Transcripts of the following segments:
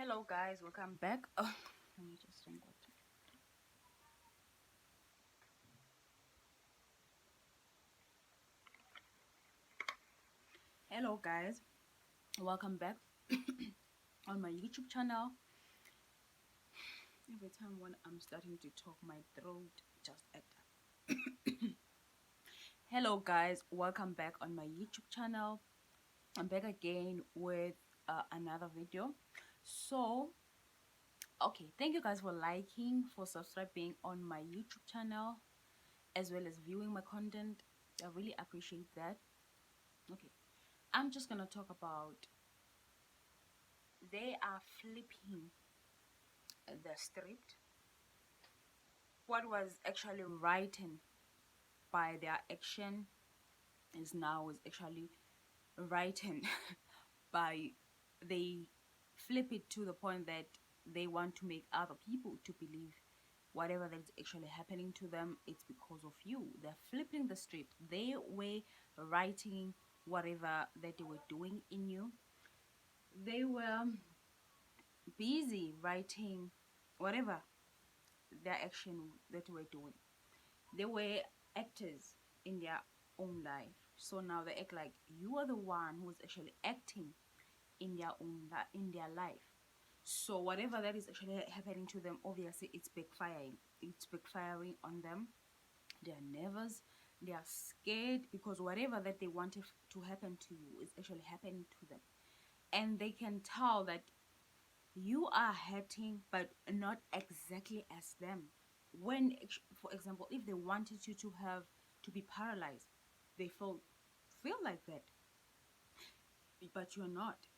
Hello guys, welcome back. Oh, let me just drink water. Hello guys, welcome back on my YouTube channel. Every time when I'm starting to talk, my throat just act up. Hello guys, welcome back on my YouTube channel. I'm back again with another video. So, okay, thank you guys for liking, for subscribing on my YouTube channel, as well as viewing my content. I really appreciate that. Okay, I'm just gonna talk about they are flipping the script. What was actually written by their action is actually written by they flip it to the point that they want to make other people to believe whatever that's actually happening to them, it's because of you. They're flipping the script. They were writing whatever that they were doing in you. They were busy writing whatever their action that they were doing. They were actors in their own life. So now they act like you are the one who's actually acting in their in their life. So whatever that is actually happening to them, obviously it's backfiring. It's backfiring on them. They are nervous. They are scared because whatever that they wanted to happen to you is actually happening to them, and they can tell that you are hurting, but not exactly as them. When, for example, if they wanted you to have to be paralyzed, they feel like that, but you're not.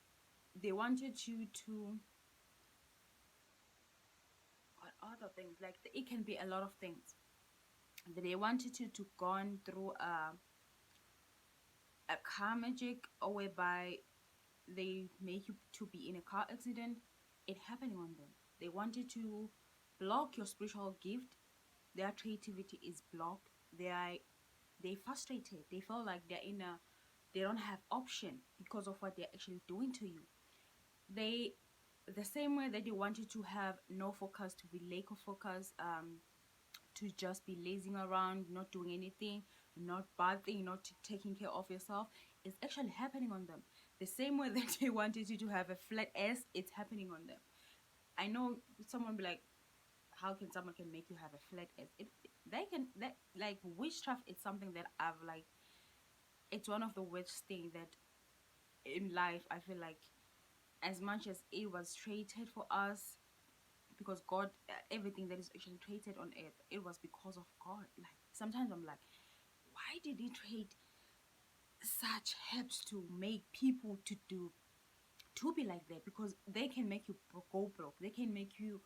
They wanted you to what other things, like it can be a lot of things. They wanted you to gone through a car magic, or whereby they make you to be in a car accident. It happening on them. They wanted to block your spiritual gift. Their creativity is blocked. They frustrated. They feel like they don't have option because of what they're actually doing to you. They the same way that they wanted to have no focus, to be lack of focus, to just be lazing around, not doing anything, not bathing, not taking care of yourself, is actually happening on them. The same way that they wanted you to have a flat ass, it's happening on them. I know someone be like, how can someone can make you have a flat ass? They can, that like witchcraft is something that I've like, it's one of the worst thing that in life I feel like, as much as it was created for us, because God, everything that is actually created on earth, it was because of God. Like sometimes I'm like, why did He create such herbs to make people to be like that? Because they can make you go broke. They can make you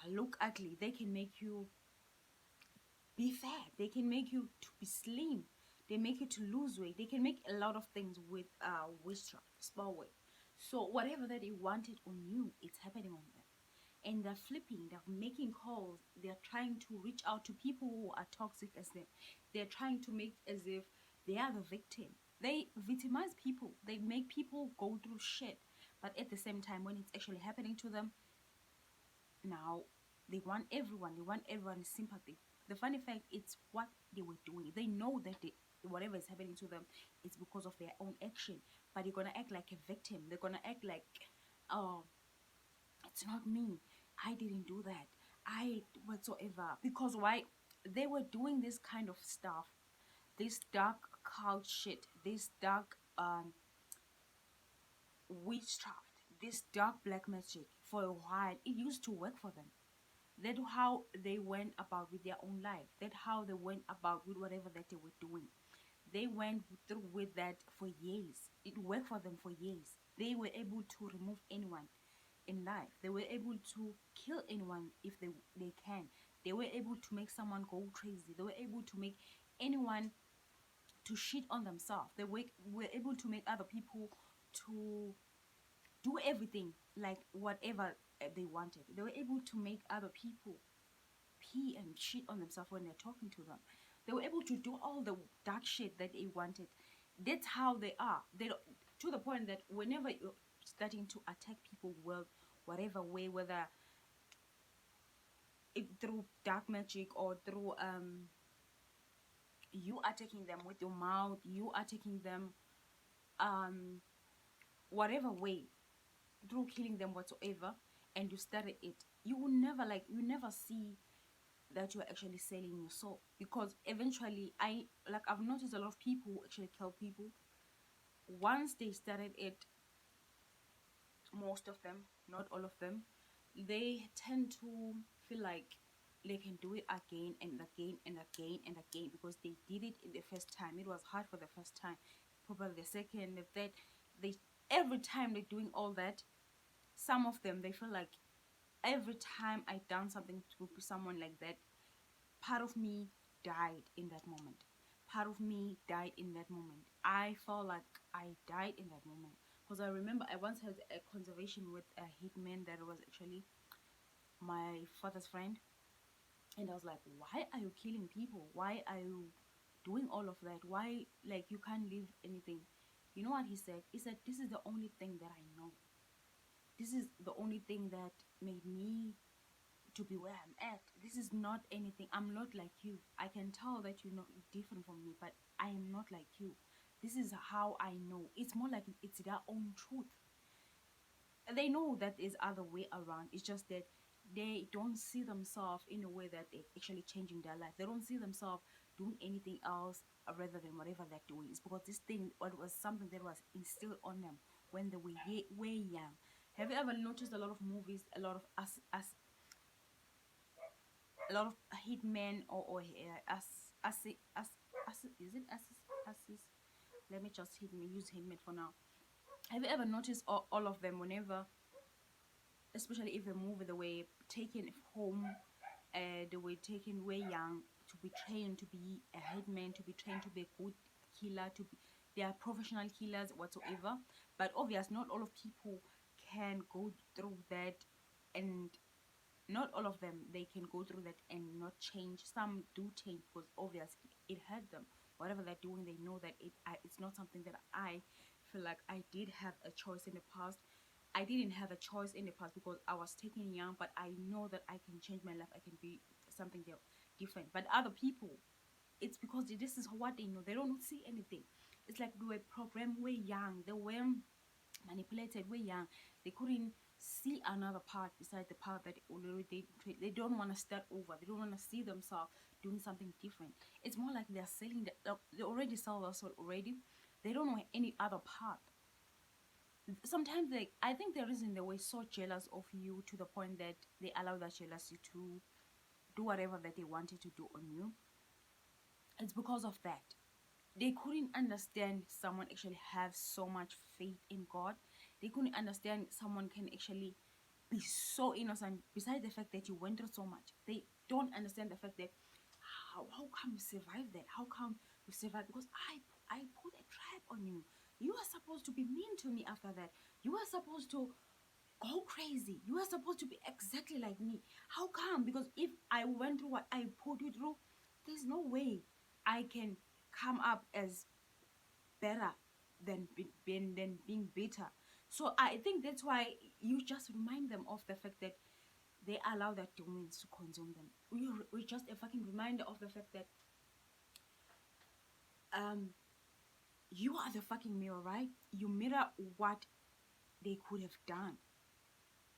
look ugly. They can make you be fat. They can make you to be slim. They make you to lose weight. They can make a lot of things with witchcraft, spell weight. So whatever that they wanted on you, it's happening on them. And they're flipping, they're making calls, they're trying to reach out to people who are toxic as them. They're trying to make as if they are the victim. They victimize people, they make people go through shit. But at the same time, when it's actually happening to them, now they want everyone's sympathy. The funny fact, it's what they were doing. They know that whatever is happening to them is because of their own action, but they're gonna act like a victim. They're gonna act like, oh, it's not me, I didn't do that, I whatsoever. Because why? They were doing this kind of stuff, this dark cult shit, this dark witchcraft, this dark black magic for a while. It used to work for them. That's how they went about with their own life. That's how they went about with whatever that they were doing. They went through with that for years. It worked for them for years. They were able to remove anyone in life. They were able to kill anyone if they can. They were able to make someone go crazy. They were able to make anyone to shit on themselves. Were able to make other people to do everything, like whatever they wanted. They were able to make other people pee and shit on themselves when they're talking to them. They were able to do all the dark shit that they wanted. That's how they are. They don't, to the point that whenever you're starting to attack people whatever way, whether it through dark magic or through you attacking them with your mouth, you attacking them whatever way, through killing them whatsoever, and you started it, you will never you never see that you're actually selling your soul, because eventually I've noticed a lot of people who actually kill people once they started it. Most of them, not all of them, they tend to feel like they can do it again and again and again and again, because they did it in the first time. It was hard for the first time, probably the second, the third. They Every time they're doing all that, some of them, they feel like every time I done something to someone like that, part of me died in that moment. Part of me died in that moment. I felt like I died in that moment, because I remember I once had a conversation with a hitman that was actually my father's friend, and I was like, "Why are you killing people? Why are you doing all of that? Why, like, you can't leave anything?" You know what he said? He said, "This is the only thing that I know. This is the only thing that made me to be where I'm at. This is not anything. I'm not like you. I can tell that you're not different from me, but I am not like you. This is how I know." It's more like it's their own truth. They know that there's other way around. It's just that they don't see themselves in a way that they're actually changing their life. They don't see themselves doing anything else rather than whatever they're doing. It's because this thing, what was something that was instilled on them when they were way young. Have you ever noticed a lot of movies, a lot of a lot of hitmen or is it asses? Let me just use hitman for now. Have you ever noticed all of them, whenever, especially if a movie, they were taken home, they were taken way young to be trained to be a hitman, to be trained to be a good killer, to be, they are professional killers whatsoever. But obviously not all of people can go through that, and not all of them, they can go through that and not change. Some do change because obviously it hurt them. Whatever they're doing, they know that it's not something that I feel like I did have a choice in the past. I didn't have a choice in the past because I was taken young, but I know that I can change my life. I can be something different. But other people, it's because this is what they know. They don't see anything. It's like they were programmed way young. They were manipulated way young. They couldn't see another part beside the part that already they don't want to start over. They don't want to see themselves doing something different. It's more like they're selling they already sell their soul already. They don't know any other path. Sometimes I think the reason they were so jealous of you to the point that they allow that jealousy to do whatever that they wanted to do on you, it's because of that. They couldn't understand someone actually have so much faith in God. They couldn't understand someone can actually be so innocent. Besides the fact that you went through so much, they don't understand the fact that how come you survived that? How come you survived? Because I put a trap on you. You are supposed to be mean to me after that. You are supposed to go crazy. You are supposed to be exactly like me. How come? Because if I went through what I put you through, there's no way I can come up as better than being bitter. So I think that's why you just remind them of the fact that they allow that demons to consume them. We're just a fucking reminder of the fact that um you are the fucking mirror, right? You mirror what they could have done.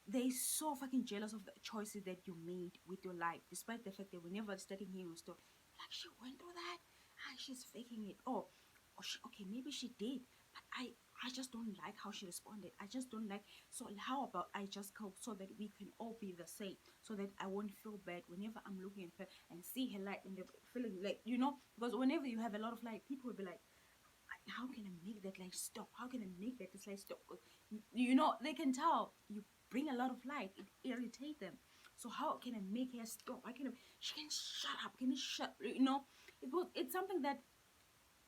They're so fucking jealous of the choices that you made with your life, despite the fact that whenever starting hearing your story, like, she went through that, and she's faking it. Or she, okay, maybe she did, but I just don't like how she responded. I just don't like. So how about I just go so that we can all be the same, so that I won't feel bad whenever I'm looking at her and see her light and the feeling like, because whenever you have a lot of light, people will be like, how can I make that light stop? How can I make that this light stop? 'Cause they can tell you bring a lot of light, it irritates them. So how can I make her stop? I can. She can shut up. Can you shut? It's something that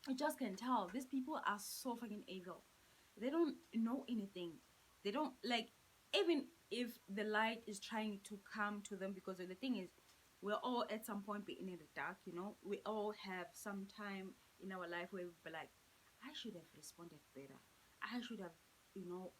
I just can tell. These people are so fucking evil. They don't know anything. They don't like, even if the light is trying to come to them, because the thing is, we're all at some point being in the dark. We all have some time in our life where we be like, I should have responded better. I should have, you know,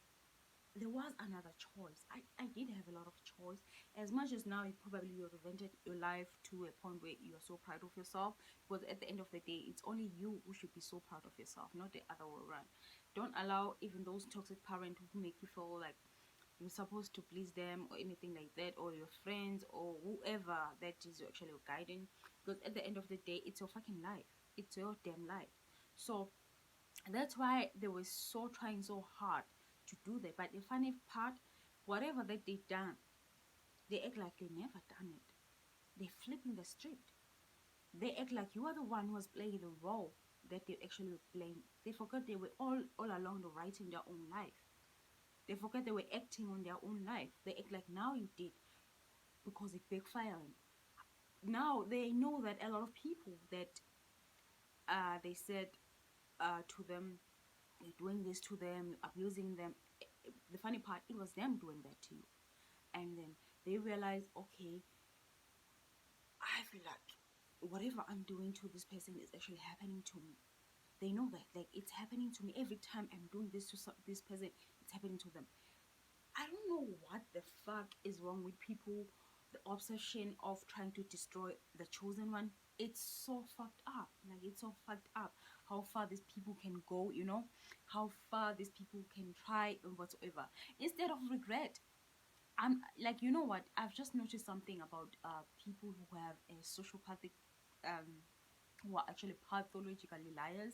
there was another choice. I did have a lot of choice. As much as now you probably you invented your life to a point where you are so proud of yourself, because at the end of the day, it's only you who should be so proud of yourself, not the other way around. Don't allow even those toxic parents who make you feel like you're supposed to please them or anything like that, or your friends or whoever that is actually guiding, because at the end of the day, it's your fucking life. It's your damn life. So that's why they were so trying so hard to do that. But the funny part, whatever that they done, they act like they never done it. They flipping the script. They act like you are the one who was playing the role that they actually were playing. They forgot they were all along the writing their own life. They forgot they were acting on their own life. They act like now you did because it backfired. Now they know that a lot of people that they said to them, you're doing this to them, you're abusing them. The funny part, it was them doing that to you. And then they realize, okay, I feel like whatever I'm doing to this person is actually happening to me. They know that, like, it's happening to me every time I'm doing this to this person. It's happening to them. I don't know what the fuck is wrong with people. The obsession of trying to destroy the chosen one. It's so fucked up. Like, it's so fucked up how far these people can go, you know? How far these people can try and whatsoever. Instead of regret. I'm like, you know what? I've just noticed something about people who have a sociopathic, who are actually pathologically liars.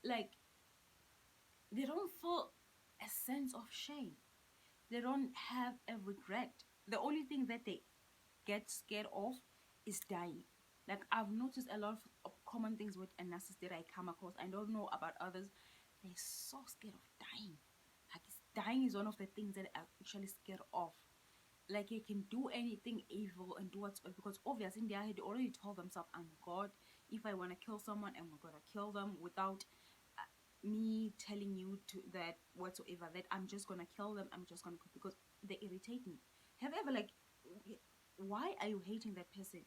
Like, they don't feel a sense of shame. They don't have a regret. The only thing that they get scared of is dying. Like, I've noticed a lot of common things with a narcissist that I come across. I don't know about others. They're so scared of dying. Like, dying is one of the things that I'm actually scared of. Like, they can do anything evil and do what's, because obviously in their head they already told themselves, I'm God. If I want to kill someone, I'm gonna kill them without me telling you to that whatsoever, that I'm just gonna kill them. I'm just gonna, because they irritate me. Have you ever like, why are you hating that person?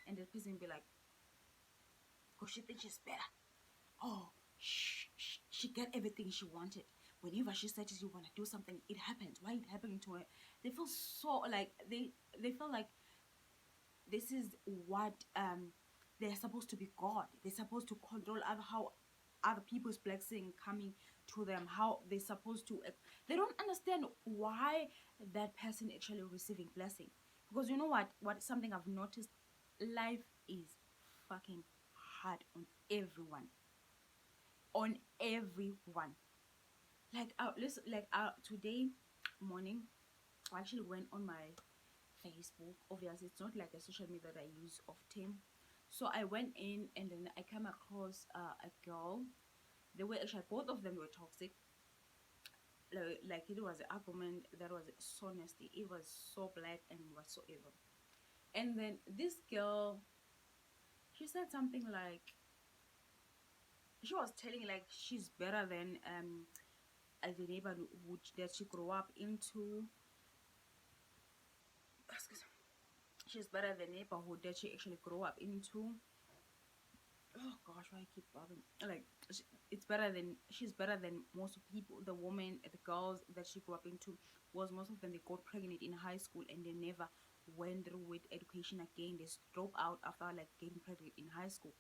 And that person be like, because she thinks she's better. Oh, she get everything she wanted. Whenever she says you want to do something, it happens. Why it happening to her? They feel so like they feel like this is what they're supposed to be God. They're supposed to control other, how other people's blessing coming to them, how they're supposed to. They don't understand why that person actually receiving blessing. Because you know what something I've noticed, life is fucking hard on everyone. On everyone. Like listen, like today morning, I actually went on my Facebook. Obviously, it's not like a social media that I use often. So I went in and then I came across a girl. They were actually, both of them were toxic. Like it was an argument that was so nasty. It was so black and whatsoever. And then this girl, she said something like, she was telling like she's better than the neighborhood that she grew up into. She's better than the neighborhood that she actually grew up into. Oh gosh, why I keep bothering? Like, it's better than, she's better than most people. The women, the girls that she grew up into, was most of them they got pregnant in high school and they never went through with education again. They drop out after like getting pregnant in high school.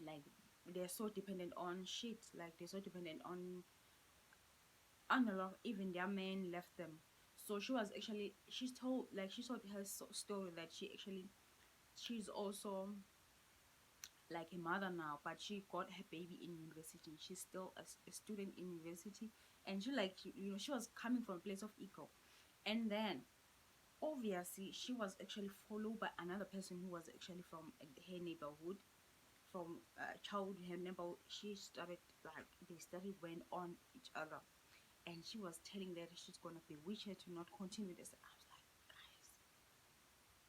Like, they're so dependent on shit. Like, they're so dependent on a lot. Even their men left them. So she was actually, she told her story that she's also like a mother now, but she got her baby in university. She's still a student in university, and she was coming from a place of ego. And then obviously she was actually followed by another person who was actually from her neighborhood, from childhood, her neighborhood. She started, like, they started went on each other, and she was telling that she's gonna bewitch her to not continue this. I was like,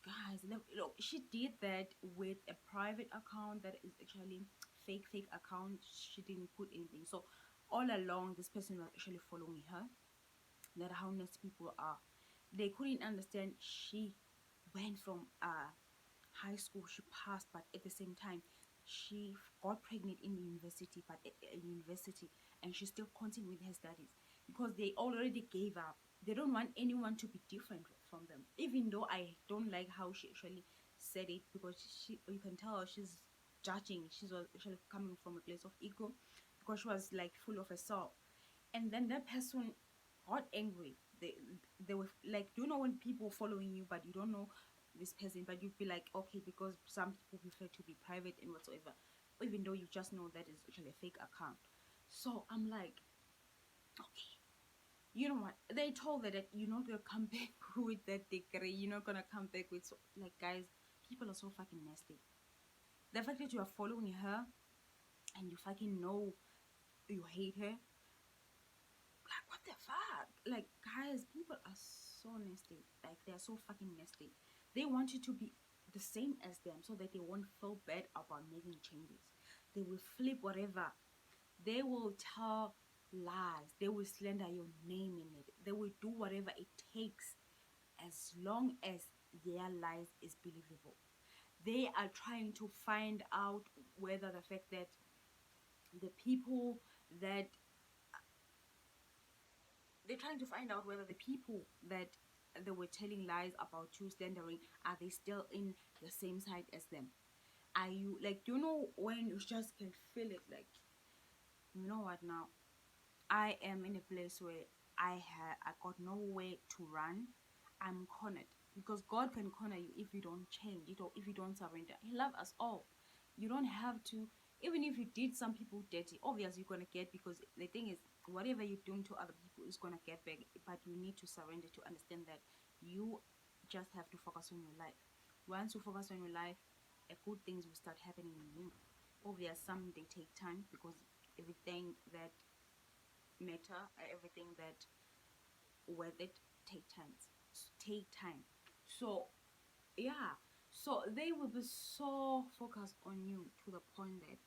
guys, look, she did that with a private account that is actually fake account. She didn't put anything. So all along this person was actually following her, that how nice people are. They couldn't understand she went from high school, she passed, but at the same time got pregnant in the university, but at university, and she still continued with her studies. because they already gave up. They don't want anyone to be different from them. Even though I don't like how she actually said it, because you can tell she's judging. She's actually coming from a place of ego, because she was like full of herself. And then that person got angry. They were like, do you know when people following you but you don't know this person, but you'd be like, okay, because some people prefer to be private and whatsoever, even though you just know that is actually a fake account. So I'm like, okay, you know what? They told her that you're not gonna come back with that degree. You're not gonna come back with like, guys, people are so fucking nasty. The fact that you are following her and you fucking know you hate her, like, what the fuck? Like, guys, people are so nasty. Like, they're so fucking nasty. They want you to be the same as them so that they won't feel bad about making changes. They will flip whatever. They will tell lies. They will slander your name in it. They will do whatever it takes as long as their lies is believable. They are trying to find out whether the fact that the people that they're trying to find out whether the people that they were telling lies about you slandering, are they still in the same side as them? Are you like, you know, when you just can feel it, like, you know what, now I am in a place where I got nowhere to run. I'm cornered, because God can corner you if you don't change, if you don't surrender. He loves us all. You don't have to. Even if you did some people dirty, obviously you're gonna get, because the thing is, whatever you're doing to other people is gonna get back. But you need to surrender to understand that you just have to focus on your life. Once you focus on your life, good things will start happening in you. Obviously, some they take time, because everything that matter, everything that worth it, take time. So yeah, so they will be so focused on you to the point that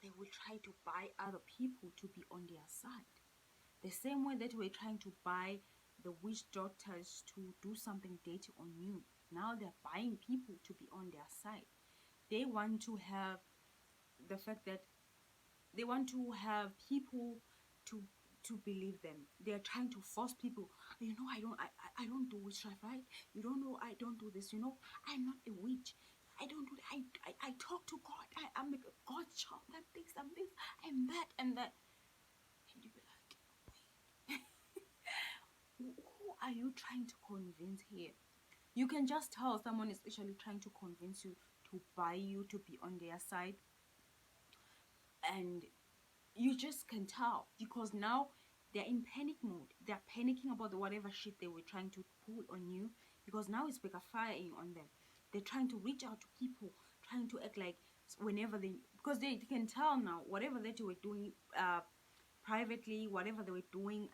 they will try to buy other people to be on their side, the same way that we're trying to buy the witch doctors to do something dirty on you. Now they're buying people to be on their side. They want to have the fact that they want to have people to believe them. They are trying to force people. You know, I don't do witchcraft, right? You don't know I don't do this. You know, I'm not a witch. I don't do that. I talk to God. I'm a God child. I'm this. I'm this. I'm that. And that. And you be like, wait, who are you trying to convince here? You can just tell someone is actually trying to convince you to buy you to be on their side, and you just can tell, because now they're in panic mode. They're panicking about the whatever shit they were trying to pull on you, because now it's backfiring on them. They're trying to reach out to people, trying to act like whenever because they can tell now whatever that you were doing privately, whatever they were doing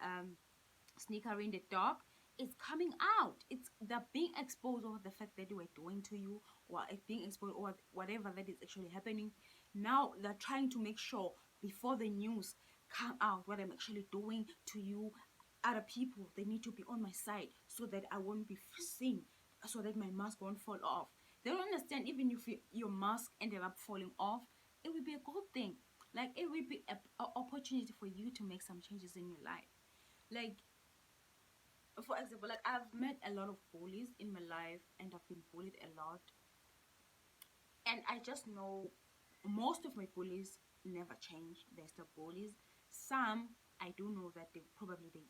sneaker in the dark, it's coming out. It's they're being exposed over the fact that they were doing to you, or it's being exposed over whatever that is actually happening. Now they're trying to make sure before the news come out what I'm actually doing to you. Other people, they need to be on my side so that I won't be seen, so that my mask won't fall off. They don't understand, even if your mask ended up falling off, it will be a good thing. Like, it will be a opportunity for you to make some changes in your life. Like, for example, like, I've met a lot of bullies in my life, and I've been bullied a lot, and I just know most of my bullies never change. They're still bullies. Some, I do know that they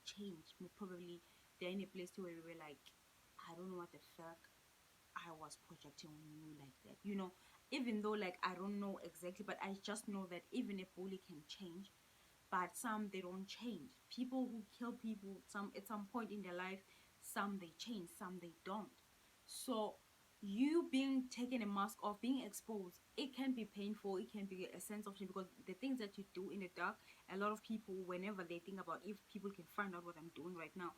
changed. Probably they're in a place where we were like, I don't know what the fuck I was projecting on you like that, you know. Even though, like, I don't know exactly, but I just know that even a bully can change. But some, they don't change. People who kill people, some at some point in their life, some they change, some they don't. So you being taken a mask off, being exposed, it can be painful. It can be a sense of shame, because the things that you do in the dark, a lot of people, whenever they think about, if people can find out what I'm doing right now,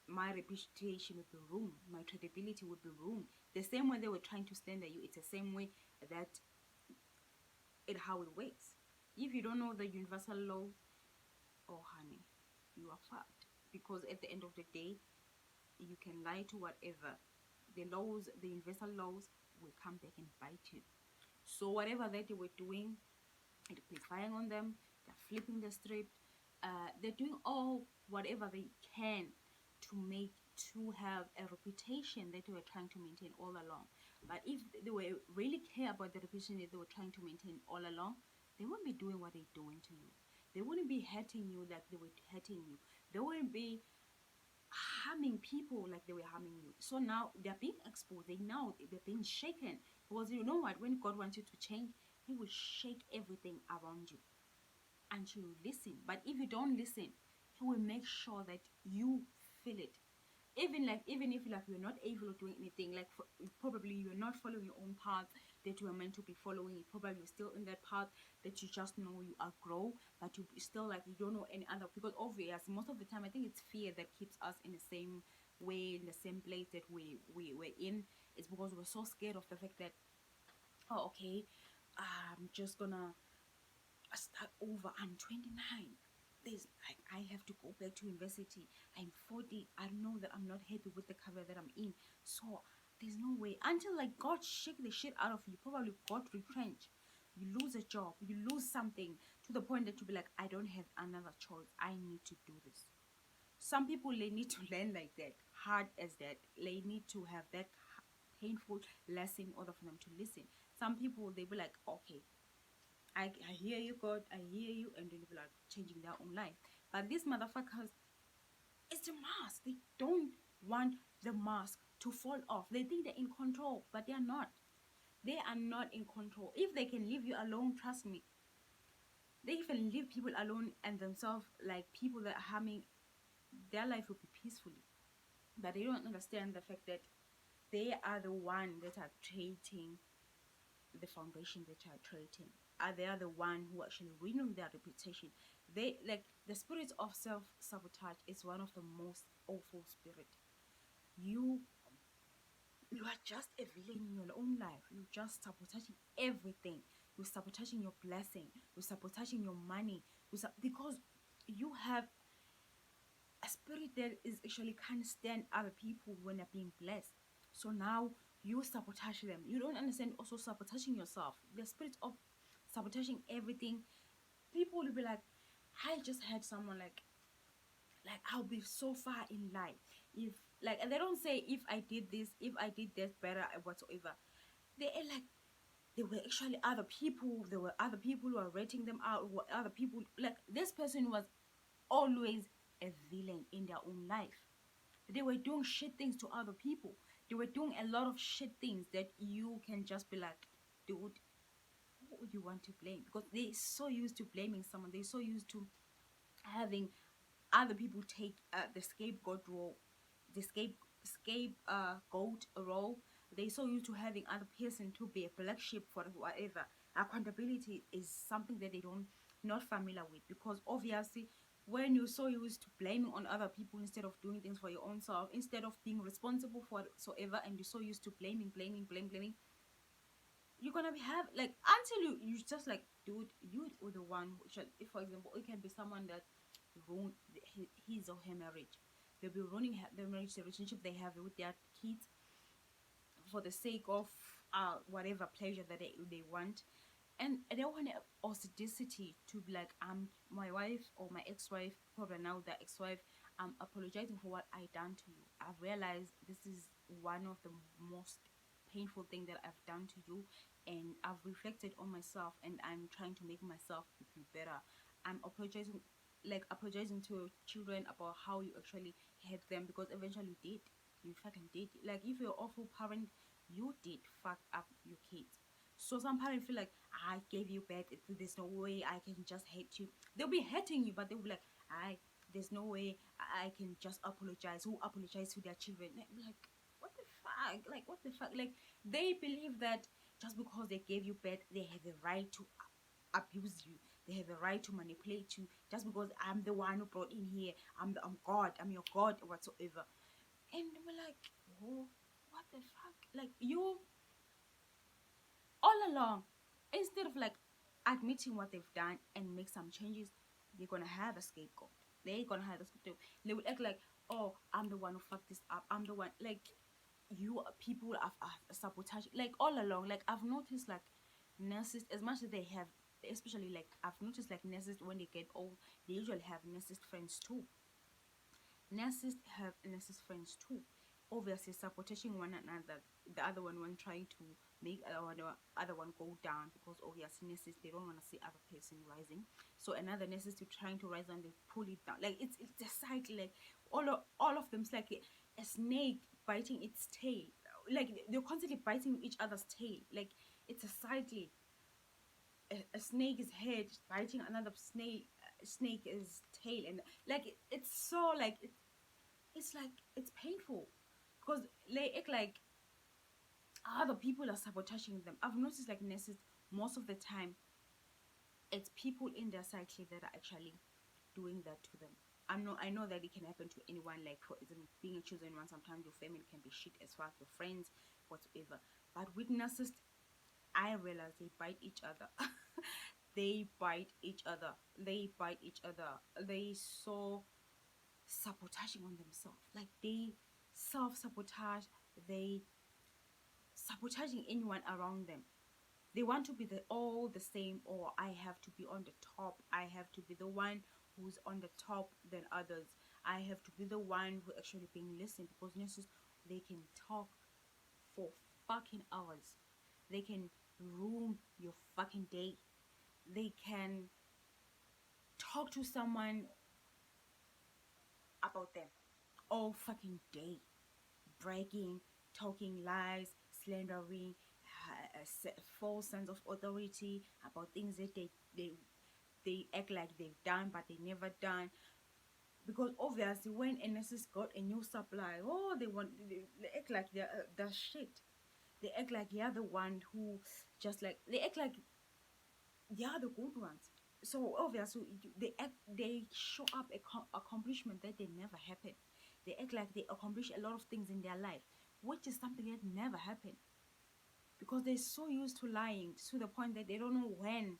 my reputation would be ruined, my credibility would be ruined. The same way they were trying to stand at you, it's the same way that how it works. If you don't know the universal laws, oh honey, you are fucked. Because at the end of the day, you can lie to whatever. The laws, the universal laws, will come back and bite you. So whatever that they were doing, it backfiring on them. They're flipping the script. they're doing all whatever they can to make to have a reputation that they were trying to maintain all along. But if they were really care about the reputation that they were trying to maintain all along, they wouldn't be doing what they're doing to you. They wouldn't be hurting you like they were hurting you. They wouldn't be harming people like they were harming you. So now they're being exposed. They now they're being shaken, because you know what? When God wants you to change, He will shake everything around you until you listen. But if you don't listen, He will make sure that you feel it. Even if like you're not able to do anything, like probably you're not following your own path that you are meant to be following. You probably you're still in that path that you just know you are grow, but you still like you don't know any other, because obvious most of the time I think it's fear that keeps us in the same way, in the same place that we were in. It's because we're so scared of the fact that, oh okay, I'm just gonna start over. I'm 29. There's like I have to go back to university. I'm 40. I know that I'm not happy with the career that I'm in. So there's no way until like God shake the shit out of you. Probably got retrenched. You lose a job. You lose something to the point that you be like, I don't have another choice. I need to do this. Some people they need to learn like that, hard as that. They need to have that painful lesson in order for them to listen. Some people they be like, okay, I hear you, God, I hear you, and then people are changing their own life. But these motherfuckers, it's a mask. They don't want the mask to fall off. They think they're in control, but they are not. They are not in control. If they can leave you alone, trust me, they even leave people alone and themselves, like people that are harming, their life will be peacefully. But they don't understand the fact that they are the one that are creating the foundation that are creating. Are they are the one who actually ruining their reputation. They like the spirit of self-sabotage is one of the most awful spirit. You you are just a villain in your own life. You're just sabotaging everything. You're sabotaging your blessing. You're sabotaging your money. Because you have a spirit that is actually can't stand other people when they're being blessed. So now you sabotage them. You don't understand also sabotaging yourself. The spirit of sabotaging everything. People will be like, I just had someone like I'll be so far in life. If like and they don't say if I did this, if I did that better whatsoever. They are like there were actually other people, there were other people who are rating them out, other people like this person was always a villain in their own life. They were doing shit things to other people. They were doing a lot of shit things that you can just be like, dude, who would you want to blame? Because they're so used to blaming someone. They're so used to having other people take the scapegoat role, the scapegoat role. They're so used to having other person to be a black sheep for whatever. Accountability is something that they don't not familiar with, because obviously when you're so used to blaming on other people instead of doing things for your own self, instead of being responsible for whatsoever, and you're so used to blaming, you're gonna be have like until you just like dude, you or the one who should, if for example it can be someone that ruined his or her marriage. They'll be ruining the marriage, the relationship they have with their kids for the sake of whatever pleasure that they want. And they want audacity to be like, my wife or my ex-wife, probably now the ex-wife, I'm apologizing for what I done to you. I've realized this is one of the most painful thing that I've done to you, and I've reflected on myself, and I'm trying to make myself be better. I'm apologizing, like apologizing to your children about how you actually hurt them, because eventually you did. You fucking did. Like if you're an awful parent, you did fuck up your kids. So some parents feel like I gave you bad. There's no way I can just hate you. They'll be hating you, but they'll be like, I. There's no way I can just apologize. Who apologize to their children? Like what the fuck? Like what the fuck? Like they believe that just because they gave you bad, they have the right to abuse you. They have the right to manipulate you. Just because I'm the one who brought in here, I'm God. I'm your God or whatsoever. And we're like, oh, what the fuck? Like you all along, instead of like admitting what they've done and make some changes, they're gonna have a scapegoat. They're gonna have a scapegoat. They will act like, oh, I'm the one who fucked this up. I'm the one. Like you people have sabotage. Like all along, like I've noticed, like nurses, as much as they have especially like I've noticed like narcissists when they get old, they usually have narcissist friends too. Narcissists have narcissist friends too, obviously sabotaging one another. The other one trying to make other one go down, because obviously narcissists, they don't want to see other person rising. So another narcissist trying to rise and they pull it down. Like it's a cycle. Like all of them, it's like a snake biting its tail. Like they're constantly biting each other's tail. Like it's a cycle. A snake's head biting another snake's tail, and like it's so like it's like it's painful, because they act like other people are sabotaging them. I've noticed like nurses, most of the time it's people in their cycle that are actually doing that to them. I know that it can happen to anyone, like for example being a chosen one, sometimes your family can be shit as far as your friends, whatever. But with nurses, I realize they bite each other. They bite each other. They bite each other. They so sabotaging on themselves. Like they self sabotage. They sabotaging anyone around them. They want to be all the same, or I have to be on the top. I have to be the one who's on the top than others. I have to be the one who actually being listened, because nurses, they can talk for fucking hours. They can ruin your fucking day. They can talk to someone about them all fucking day, bragging, talking lies, slandering, false sense of authority about things that they act like they've done but they never done. Because obviously when NSS got a new supply, oh, they act like they're shit. They act like they're the one who, just like they act like they are the good ones. So obviously they show up accomplishment that they never happened. They act like they accomplish a lot of things in their life, which is something that never happened, because they're so used to lying to the point that they don't know when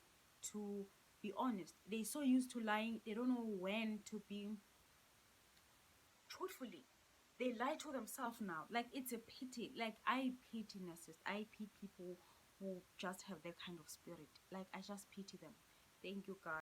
to be honest. They're so used to lying, they don't know when to be truthfully. They lie to themselves now. Like it's a pity. Like I pity narcissists. I pity people who just have that kind of spirit. Like I just pity them. Thank you, guys.